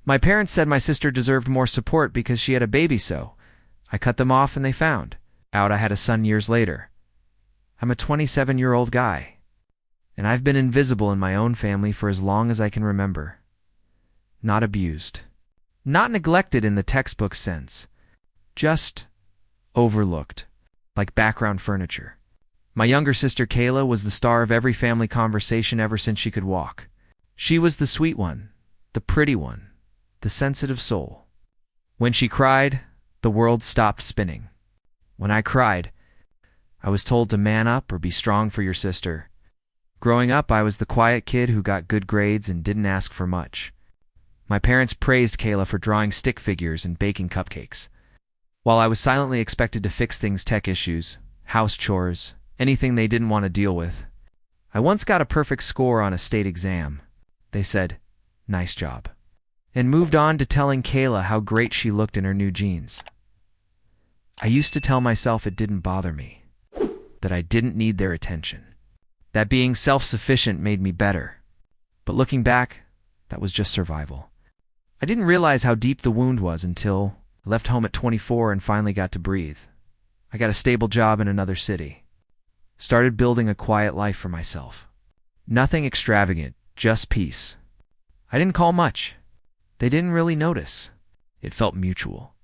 My parents said my sister deserved more support because she had a baby, so I cut them off and they found out I had a son years later. I'm a 27-year-old guy, and I've been invisible in my own family for as long as I can remember. Not abused. Not neglected in the textbook sense. Just overlooked, like background furniture. My younger sister Kayla was the star of every family conversation ever since she could walk. She was the sweet one, the pretty one, the sensitive soul. When she cried, the world stopped spinning. When I cried, I was told to man up or be strong for your sister. Growing up, I was the quiet kid who got good grades and didn't ask for much. My parents praised Kayla for drawing stick figures and baking cupcakes, while I was silently expected to fix things: tech issues, house chores, anything they didn't want to deal with. I once got a perfect score on a state exam. They said, "Nice job," and moved on to telling Kayla how great she looked in her new jeans. I used to tell myself it didn't bother me, that I didn't need their attention, that being self-sufficient made me better. But looking back, that was just survival. I didn't realize how deep the wound was until I left home at 24 and finally got to breathe. I got a stable job in another city. Started building a quiet life for myself. Nothing extravagant, just peace. I didn't call much. They didn't really notice. It felt mutual.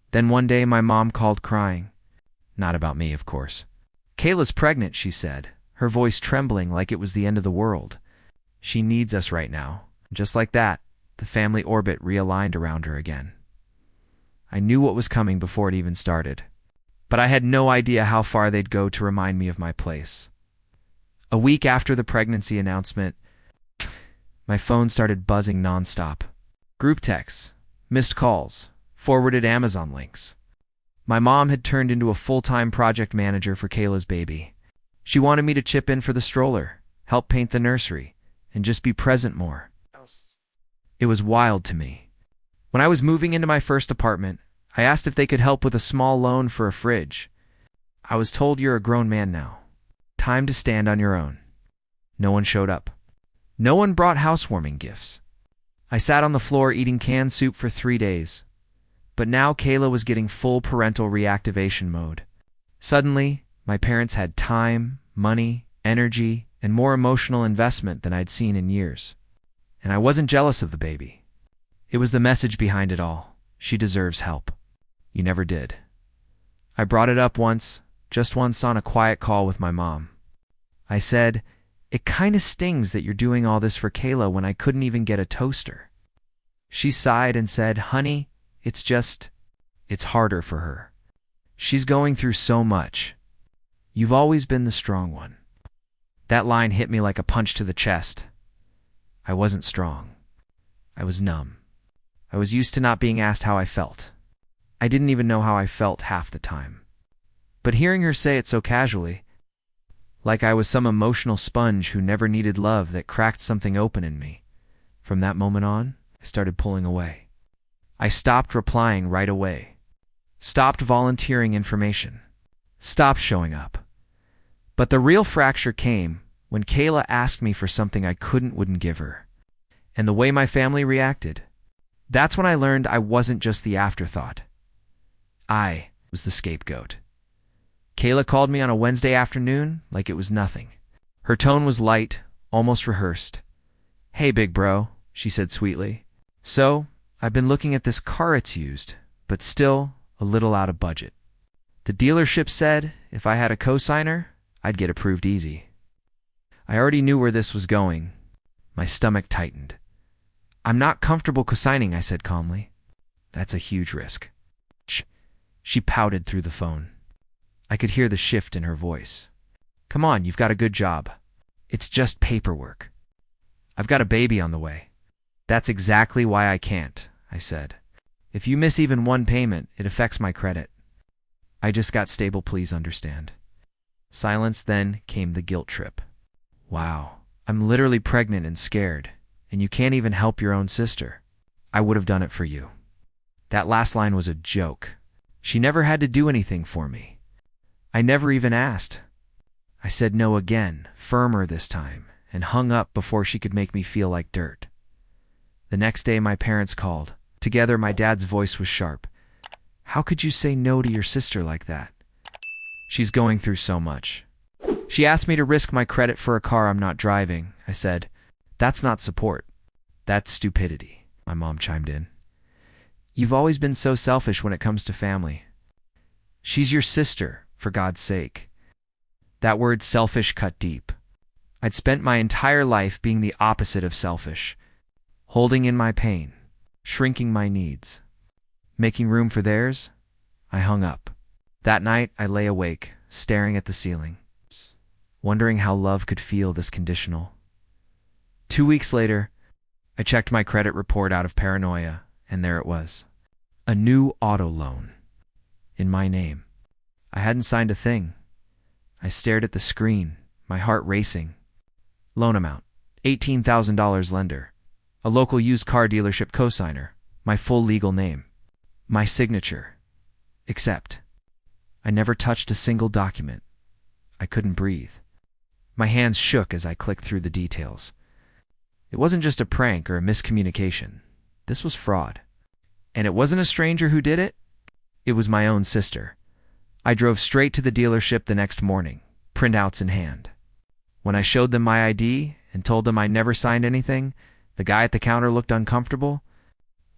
Then one day my mom called crying. Not about me, of course. "Kayla's pregnant," she said, her voice trembling like it was the end of the world. "She needs us right now." Just like that, the family orbit realigned around her again. I knew what was coming before it even started, but I had no idea how far they'd go to remind me of my place. A week after the pregnancy announcement, my phone started buzzing nonstop. Group texts, missed calls, forwarded Amazon links. My mom had turned into a full-time project manager for Kayla's baby. She wanted me to chip in for the stroller, help paint the nursery, and just be present more. It was wild to me. When I was moving into my first apartment, I asked if they could help with a small loan for a fridge. I was told, "You're a grown man now. Time to stand on your own." No one showed up. No one brought housewarming gifts. I sat on the floor eating canned soup for 3 days. But now Kayla was getting full parental reactivation mode. Suddenly, my parents had time, money, energy, and more emotional investment than I'd seen in years. And I wasn't jealous of the baby. It was the message behind it all. She deserves help. You never did. I brought it up once, just once, on a quiet call with my mom. I said, "It kinda stings that you're doing all this for Kayla when I couldn't even get a toaster." She sighed and said, "Honey, it's harder for her. She's going through so much. You've always been the strong one." That line hit me like a punch to the chest. I wasn't strong. I was numb. I was used to not being asked how I felt. I didn't even know how I felt half the time. But hearing her say it so casually, like I was some emotional sponge who never needed love, that cracked something open in me. From that moment on, I started pulling away. I stopped replying right away. Stopped volunteering information. Stopped showing up. But the real fracture came when Kayla asked me for something I wouldn't give her. And the way my family reacted. That's when I learned I wasn't just the afterthought. I was the scapegoat. Kayla called me on a Wednesday afternoon like it was nothing. Her tone was light, almost rehearsed. "Hey, big bro," she said sweetly. "So, I've been looking at this car. It's used, but still a little out of budget. The dealership said if I had a cosigner, I'd get approved easy." I already knew where this was going. My stomach tightened. "I'm not comfortable cosigning," I said calmly. "That's a huge risk." She pouted through the phone. I could hear the shift in her voice. "Come on, you've got a good job. It's just paperwork. I've got a baby on the way." "That's exactly why I can't," I said. "If you miss even one payment, it affects my credit. I just got stable, please understand." Silence, then came the guilt trip. "Wow, I'm literally pregnant and scared, and you can't even help your own sister. I would have done it for you." That last line was a joke. She never had to do anything for me. I never even asked. I said no again, firmer this time, and hung up before she could make me feel like dirt. The next day, my parents called. Together, my dad's voice was sharp. How could you say no to your sister like that? She's going through so much. She asked me to risk my credit for a car I'm not driving. I said, that's not support. That's stupidity. My mom chimed in. You've always been so selfish when it comes to family. She's your sister, for God's sake. That word selfish cut deep. I'd spent my entire life being the opposite of selfish, holding in my pain, shrinking my needs, making room for theirs. I hung up. That night, I lay awake, staring at the ceiling, wondering how love could feel this conditional. 2 weeks later, I checked my credit report out of paranoia, and there it was. A new auto loan. In my name. I hadn't signed a thing. I stared at the screen, my heart racing. Loan amount, $18,000 lender. A local used car dealership cosigner. My full legal name. My signature. Accept. I never touched a single document. I couldn't breathe. My hands shook as I clicked through the details. It wasn't just a prank or a miscommunication. This was fraud. And it wasn't a stranger who did it. It was my own sister. I drove straight to the dealership the next morning, printouts in hand. When I showed them my ID and told them I never signed anything, the guy at the counter looked uncomfortable.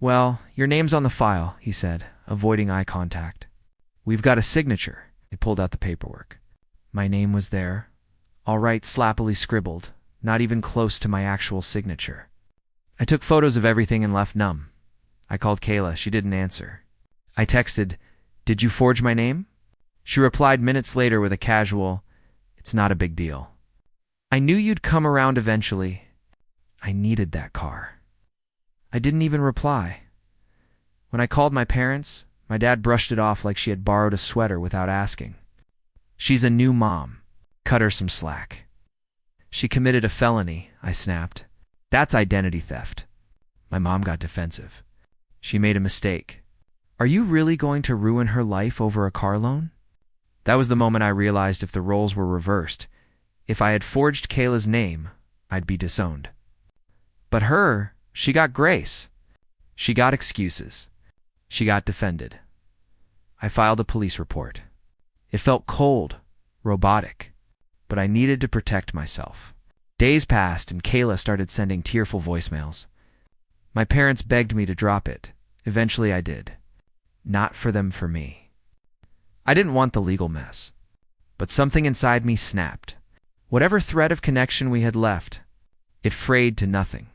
Well, your name's on the file, he said, avoiding eye contact. We've got a signature. He pulled out the paperwork. My name was there, all right, slappily scribbled, not even close to my actual signature. I took photos of everything and left numb. I called Kayla. She didn't answer. I texted, "Did you forge my name?" She replied minutes later with a casual, "It's not a big deal. I knew you'd come around eventually. I needed that car." I didn't even reply. When I called my parents, my dad brushed it off like she had borrowed a sweater without asking. She's a new mom. Cut her some slack. She committed a felony, I snapped. That's identity theft. My mom got defensive. She made a mistake. Are you really going to ruin her life over a car loan? That was the moment I realized if the roles were reversed, if I had forged Kayla's name, I'd be disowned. But her, she got grace. She got excuses. She got defended. I filed a police report. It felt cold, robotic, but I needed to protect myself. Days passed and Kayla started sending tearful voicemails. My parents begged me to drop it. Eventually I did. Not for them, for me. I didn't want the legal mess, but something inside me snapped. Whatever thread of connection we had left, it frayed to nothing.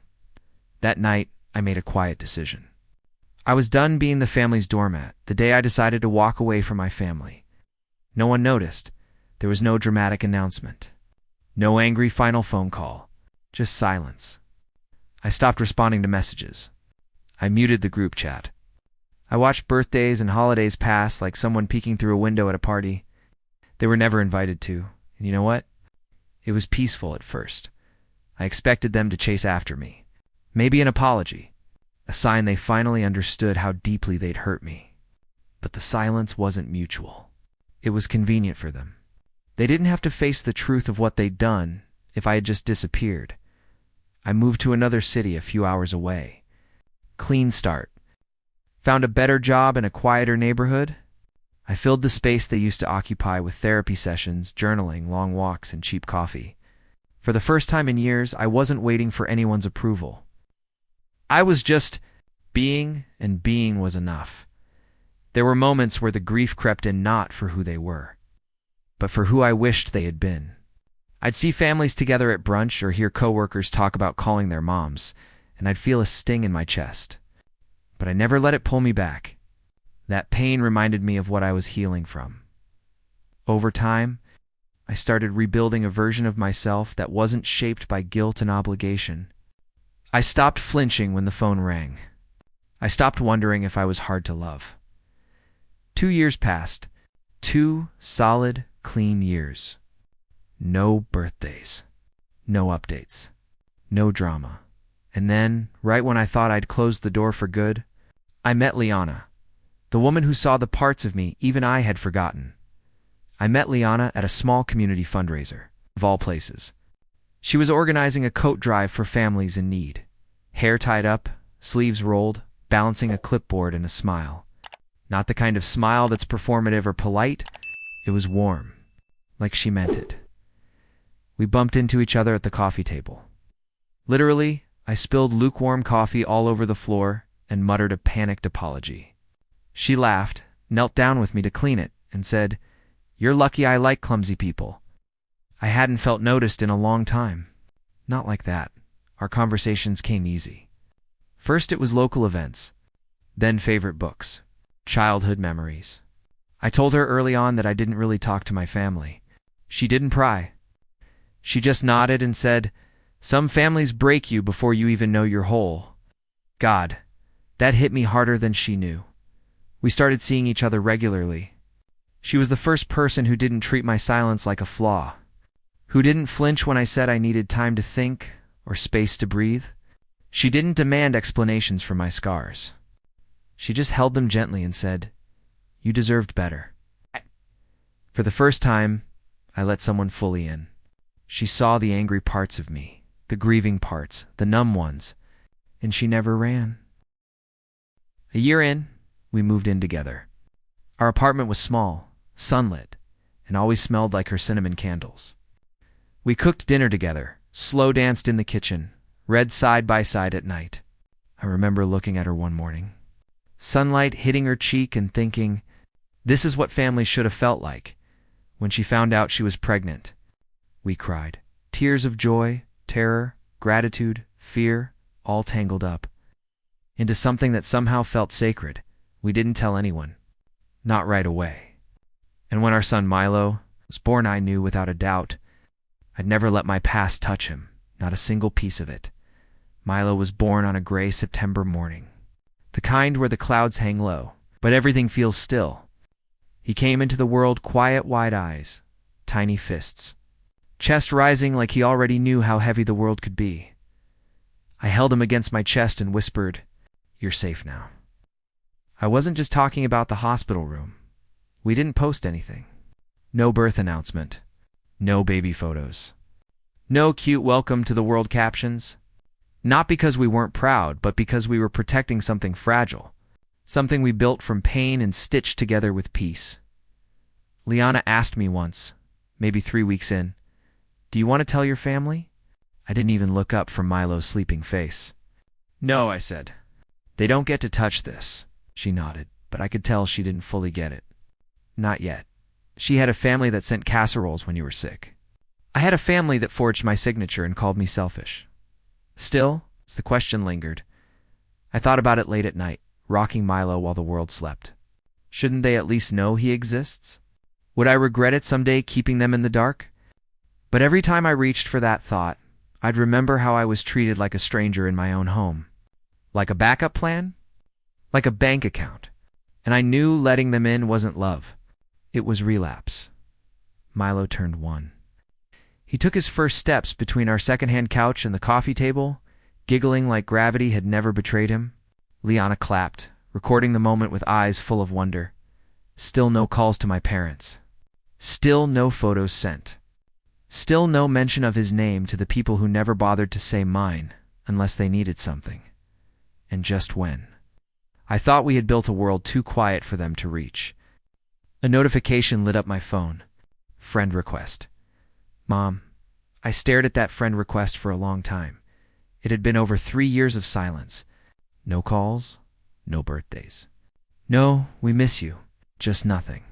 That night, I made a quiet decision. I was done being the family's doormat the day I decided to walk away from my family. No one noticed. There was no dramatic announcement. No angry final phone call. Just silence. I stopped responding to messages. I muted the group chat. I watched birthdays and holidays pass like someone peeking through a window at a party. They were never invited to. And you know what? It was peaceful at first. I expected them to chase after me. Maybe an apology. A sign they finally understood how deeply they'd hurt me. But the silence wasn't mutual. It was convenient for them. They didn't have to face the truth of what they'd done if I had just disappeared. I moved to another city a few hours away. Clean start. Found a better job in a quieter neighborhood. I filled the space they used to occupy with therapy sessions, journaling, long walks, and cheap coffee. For the first time in years, I wasn't waiting for anyone's approval. I was just being, and being was enough. There were moments where the grief crept in not for who they were, but for who I wished they had been. I'd see families together at brunch or hear coworkers talk about calling their moms, and I'd feel a sting in my chest. But I never let it pull me back. That pain reminded me of what I was healing from. Over time, I started rebuilding a version of myself that wasn't shaped by guilt and obligation. I stopped flinching when the phone rang. I stopped wondering if I was hard to love. 2 years passed. 2 solid, clean years. No birthdays. No updates. No drama. And then, right when I thought I'd closed the door for good, I met Liana, the woman who saw the parts of me even I had forgotten. I met Liana at a small community fundraiser, of all places. She was organizing a coat drive for families in need. Hair tied up, sleeves rolled, balancing a clipboard and a smile. Not the kind of smile that's performative or polite. It was warm, like she meant it. We bumped into each other at the coffee table. Literally, I spilled lukewarm coffee all over the floor and muttered a panicked apology. She laughed, knelt down with me to clean it, and said, "You're lucky I like clumsy people." I hadn't felt noticed in a long time. Not like that. Our conversations came easy. First it was local events, then favorite books, childhood memories. I told her early on that I didn't really talk to my family. She didn't pry. She just nodded and said, "Some families break you before you even know you're whole." God, that hit me harder than she knew. We started seeing each other regularly. She was the first person who didn't treat my silence like a flaw, who didn't flinch when I said I needed time to think or space to breathe. She didn't demand explanations for my scars. She just held them gently and said, "You deserved better." For the first time, I let someone fully in. She saw the angry parts of me, the grieving parts, the numb ones, and she never ran. A year in, we moved in together. Our apartment was small, sunlit, and always smelled like her cinnamon candles. We cooked dinner together, slow danced in the kitchen, read side by side at night. I remember looking at her one morning, sunlight hitting her cheek, and thinking, this is what family should have felt like. When she found out she was pregnant, we cried. Tears of joy, terror, gratitude, fear, all tangled up into something that somehow felt sacred. We didn't tell anyone. Not right away. And when our son Milo was born, I knew without a doubt I'd never let my past touch him, not a single piece of it. Milo was born on a gray September morning, the kind where the clouds hang low, but everything feels still. He came into the world quiet, wide eyes, tiny fists, chest rising like he already knew how heavy the world could be. I held him against my chest and whispered, "You're safe now." I wasn't just talking about the hospital room. We didn't post anything. No birth announcement. No baby photos. No cute welcome to the world captions. Not because we weren't proud, but because we were protecting something fragile. Something we built from pain and stitched together with peace. Liana asked me once, maybe 3 weeks in, "Do you want to tell your family?" I didn't even look up from Milo's sleeping face. "No," I said. "They don't get to touch this." She nodded, but I could tell she didn't fully get it. Not yet. She had a family that sent casseroles when you were sick. I had a family that forged my signature and called me selfish. Still, as the question lingered, I thought about it late at night, rocking Milo while the world slept. Shouldn't they at least know he exists? Would I regret it someday keeping them in the dark? But every time I reached for that thought, I'd remember how I was treated like a stranger in my own home. Like a backup plan? Like a bank account. And I knew letting them in wasn't love. It was relapse. Milo turned 1. He took his first steps between our secondhand couch and the coffee table, giggling like gravity had never betrayed him. Liana clapped, recording the moment with eyes full of wonder. Still no calls to my parents. Still no photos sent. Still no mention of his name to the people who never bothered to say mine, unless they needed something. And just when. I thought we had built a world too quiet for them to reach. A notification lit up my phone. Friend request. Mom, I stared at that friend request for a long time. It had been over 3 years of silence. No calls, no birthdays. No, we miss you. Just nothing.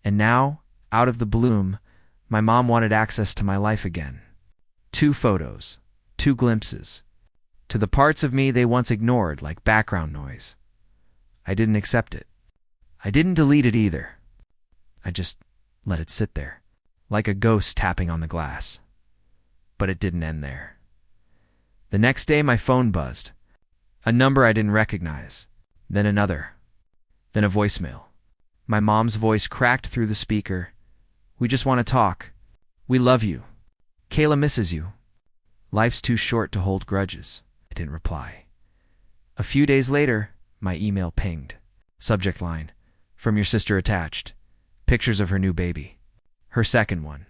And now, out of the bloom, my mom wanted access to my life again. 2 photos, 2 glimpses, to the parts of me they once ignored like background noise. I didn't accept it. I didn't delete it either. I just let it sit there, like a ghost tapping on the glass. But it didn't end there. The next day my phone buzzed. A number I didn't recognize. Then another. Then a voicemail. My mom's voice cracked through the speaker. "We just want to talk. We love you. Kayla misses you. Life's too short to hold grudges." I didn't reply. A few days later, my email pinged. Subject line, "From your sister attached. Pictures of her new baby." Her second one.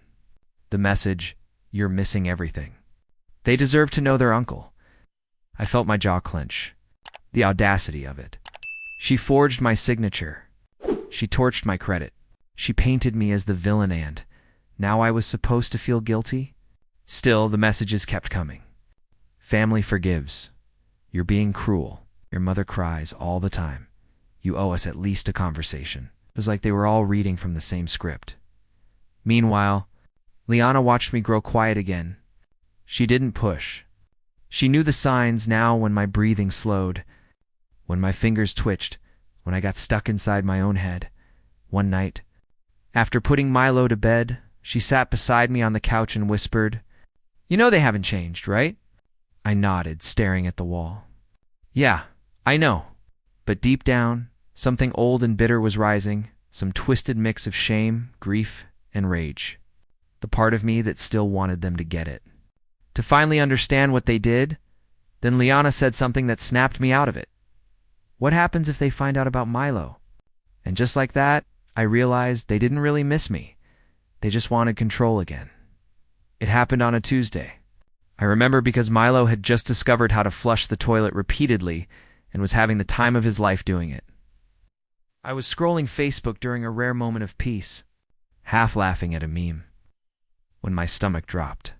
The message, "You're missing everything." They deserve to know their uncle. I felt my jaw clench. The audacity of it. She forged my signature. She torched my credit. She painted me as the villain, and now I was supposed to feel guilty? Still, the messages kept coming. Family forgives. You're being cruel. Your mother cries all the time. You owe us at least a conversation. It was like they were all reading from the same script. Meanwhile, Liana watched me grow quiet again. She didn't push. She knew the signs now when my breathing slowed, when my fingers twitched, when I got stuck inside my own head. One night, after putting Milo to bed, she sat beside me on the couch and whispered, "You know they haven't changed, right?" I nodded, staring at the wall. "Yeah, I know." But deep down, something old and bitter was rising, some twisted mix of shame, grief, and rage. The part of me that still wanted them to get it. To finally understand what they did, then Liana said something that snapped me out of it. "What happens if they find out about Milo?" And just like that, I realized they didn't really miss me. They just wanted control again. It happened on a Tuesday. I remember because Milo had just discovered how to flush the toilet repeatedly and was having the time of his life doing it. I was scrolling Facebook during a rare moment of peace, half laughing at a meme, when my stomach dropped.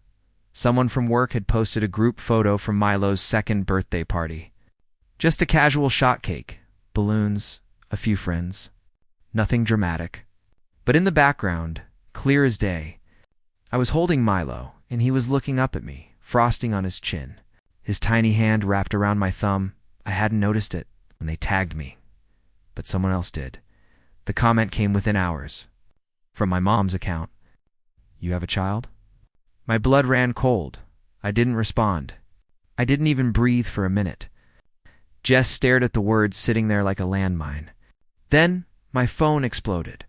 Someone from work had posted a group photo from Milo's second birthday party. Just a casual shot cake, balloons, a few friends. Nothing dramatic. But in the background, clear as day, I was holding Milo, and he was looking up at me, frosting on his chin. His tiny hand wrapped around my thumb. I hadn't noticed it when they tagged me, but someone else did. The comment came within hours. From my mom's account. "You have a child?" My blood ran cold. I didn't respond. I didn't even breathe for a minute. Jess stared at the words sitting there like a landmine. Then my phone exploded.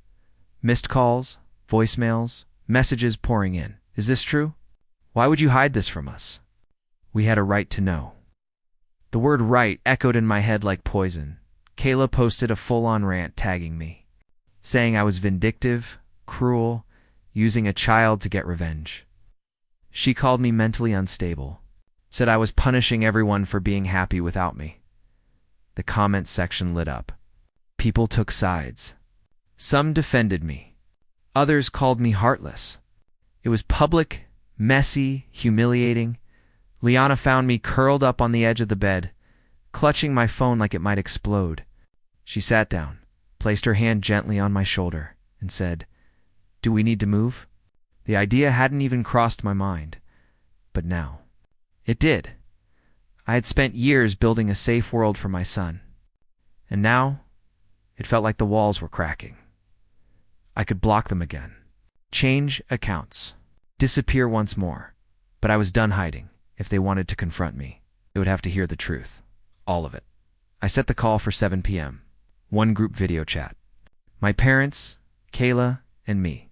Missed calls, voicemails, messages pouring in. "Is this true? Why would you hide this from us? We had a right to know." The word right echoed in my head like poison. Kayla posted a full-on rant tagging me, saying I was vindictive, cruel, using a child to get revenge. She called me mentally unstable, said I was punishing everyone for being happy without me. The comment section lit up. People took sides. Some defended me. Others called me heartless. It was public, messy, humiliating. Liana found me curled up on the edge of the bed, clutching my phone like it might explode. She sat down, placed her hand gently on my shoulder, and said, "Do we need to move?" The idea hadn't even crossed my mind. But now, it did. I had spent years building a safe world for my son. And now, it felt like the walls were cracking. I could block them again, change accounts, disappear once more. But I was done hiding. If they wanted to confront me, they would have to hear the truth. All of it. I set the call for 7 p.m. One group video chat. My parents, Kayla, and me.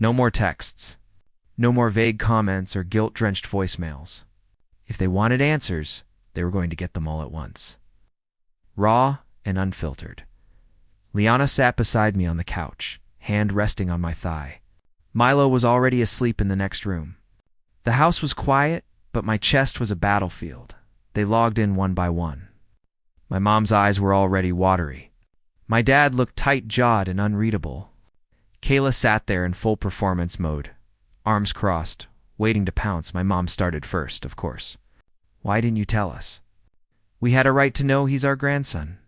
No more texts. No more vague comments or guilt-drenched voicemails. If they wanted answers, they were going to get them all at once. Raw and unfiltered. Liana sat beside me on the couch, hand resting on my thigh. Milo was already asleep in the next room. The house was quiet, but my chest was a battlefield. They logged in one by one. My mom's eyes were already watery. My dad looked tight-jawed and unreadable. Kayla sat there in full performance mode, arms crossed, waiting to pounce. My mom started first, of course. "Why didn't you tell us? We had a right to know he's our grandson."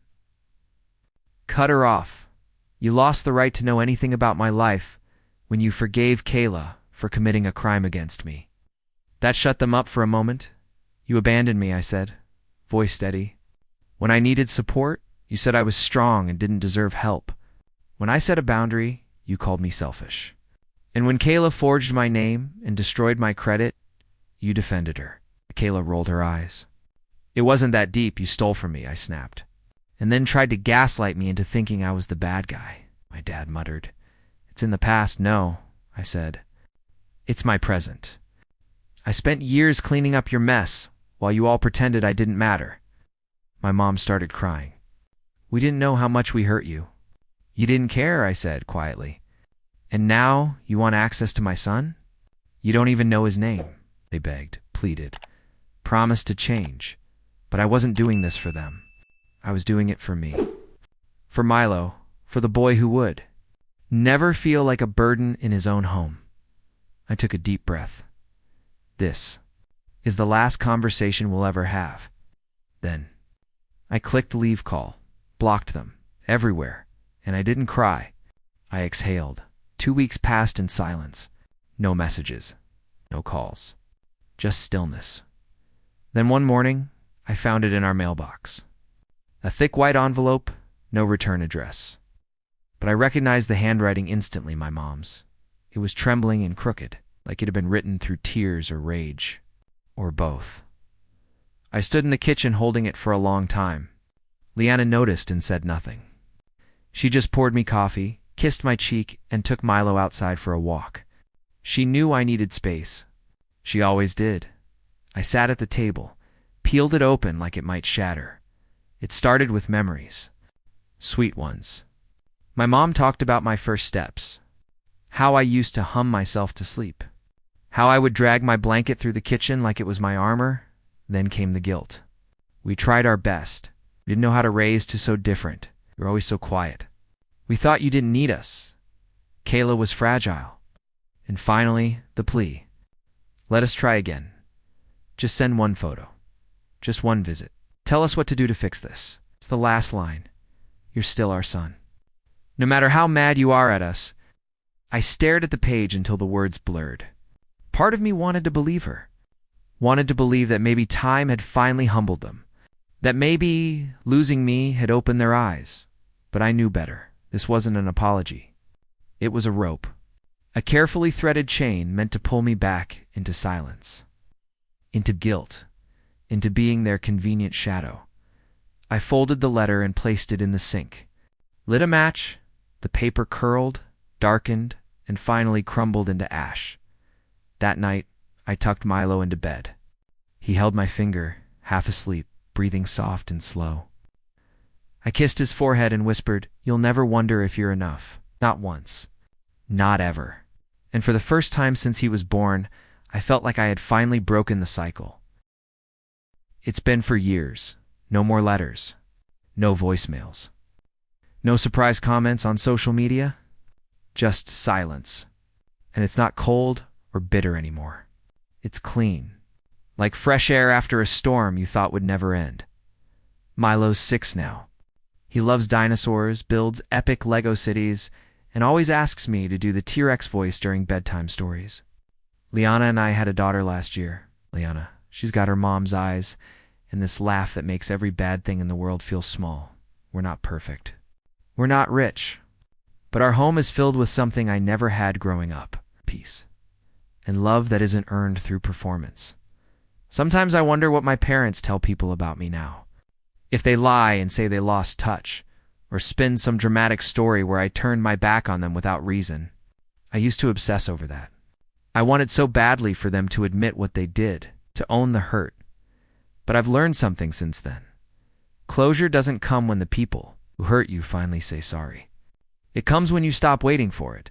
"Cut her off. You lost the right to know anything about my life when you forgave Kayla for committing a crime against me." That shut them up for a moment. "You abandoned me," I said, voice steady. "When I needed support, you said I was strong and didn't deserve help. When I set a boundary, you called me selfish. And when Kayla forged my name and destroyed my credit, you defended her." Kayla rolled her eyes. "It wasn't that deep. You stole from me," I snapped. "And then tried to gaslight me into thinking I was the bad guy," my dad muttered. "It's in the past." "No," I said. "It's my present. I spent years cleaning up your mess while you all pretended I didn't matter." My mom started crying. "We didn't know how much we hurt you." "You didn't care," I said quietly. "And now you want access to my son? You don't even know his name." They begged, pleaded, promised to change. But I wasn't doing this for them. I was doing it for me. For Milo, for the boy who would never feel like a burden in his own home. I took a deep breath. This is the last conversation we'll ever have. Then I clicked leave call, blocked them, everywhere, and I didn't cry. I exhaled. 2 weeks passed in silence. No messages, no calls, just stillness. Then one morning, I found it in our mailbox. A thick white envelope, no return address. But I recognized the handwriting instantly, my mom's. It was trembling and crooked, like it had been written through tears or rage, or both. I stood in the kitchen holding it for a long time. Liana noticed and said nothing. She just poured me coffee, kissed my cheek, and took Milo outside for a walk. She knew I needed space. She always did. I sat at the table, peeled it open like it might shatter. It started with memories. Sweet ones. My mom talked about my first steps. How I used to hum myself to sleep. How I would drag my blanket through the kitchen like it was my armor. Then came the guilt. We tried our best. We didn't know how to raise two so different. You were always so quiet. We thought you didn't need us. Kayla was fragile. And finally, the plea. Let us try again. Just send one photo. Just one visit. Tell us what to do to fix this. It's the last line. You're still our son. No matter how mad you are at us, I stared at the page until the words blurred. Part of me wanted to believe her. Wanted to believe that maybe time had finally humbled them. That maybe losing me had opened their eyes. But I knew better. This wasn't an apology. It was a rope. A carefully threaded chain meant to pull me back into silence. Into guilt. Into being their convenient shadow. I folded the letter and placed it in the sink. Lit a match. The paper curled, darkened, and finally crumbled into ash. That night, I tucked Milo into bed. He held my finger, half asleep, breathing soft and slow. I kissed his forehead and whispered, "You'll never wonder if you're enough. Not once. Not ever." And for the first time since he was born, I felt like I had finally broken the cycle. It's been for years. No more letters. No voicemails. No surprise comments on social media. Just silence. And it's not cold or bitter anymore. It's clean. Like fresh air after a storm you thought would never end. Milo's 6 now. He loves dinosaurs, builds epic Lego cities, and always asks me to do the T-Rex voice during bedtime stories. Liana and I had a daughter last year. Liana, she's got her mom's eyes, and this laugh that makes every bad thing in the world feel small. We're not perfect. We're not rich. But our home is filled with something I never had growing up. Peace. And love that isn't earned through performance. Sometimes I wonder what my parents tell people about me now. If they lie and say they lost touch, or spin some dramatic story where I turned my back on them without reason. I used to obsess over that. I wanted so badly for them to admit what they did, to own the hurt. But I've learned something since then. Closure doesn't come when the people who hurt you finally say sorry. It comes when you stop waiting for it.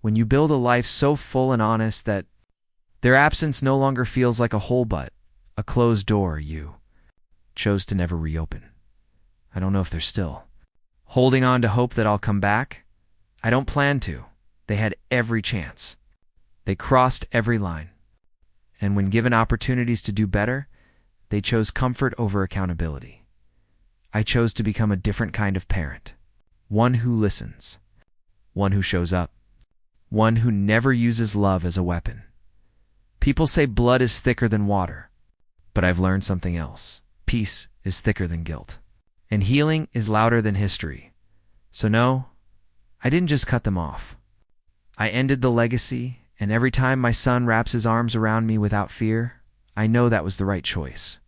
When you build a life so full and honest that their absence no longer feels like a hole but a closed door you chose to never reopen. I don't know if they're still holding on to hope that I'll come back. I don't plan to. They had every chance. They crossed every line. And when given opportunities to do better, they chose comfort over accountability. I chose to become a different kind of parent. One who listens. One who shows up. One who never uses love as a weapon. People say blood is thicker than water. But I've learned something else. Peace is thicker than guilt. And healing is louder than history. So no, I didn't just cut them off. I ended the legacy, and every time my son wraps his arms around me without fear, I know that was the right choice.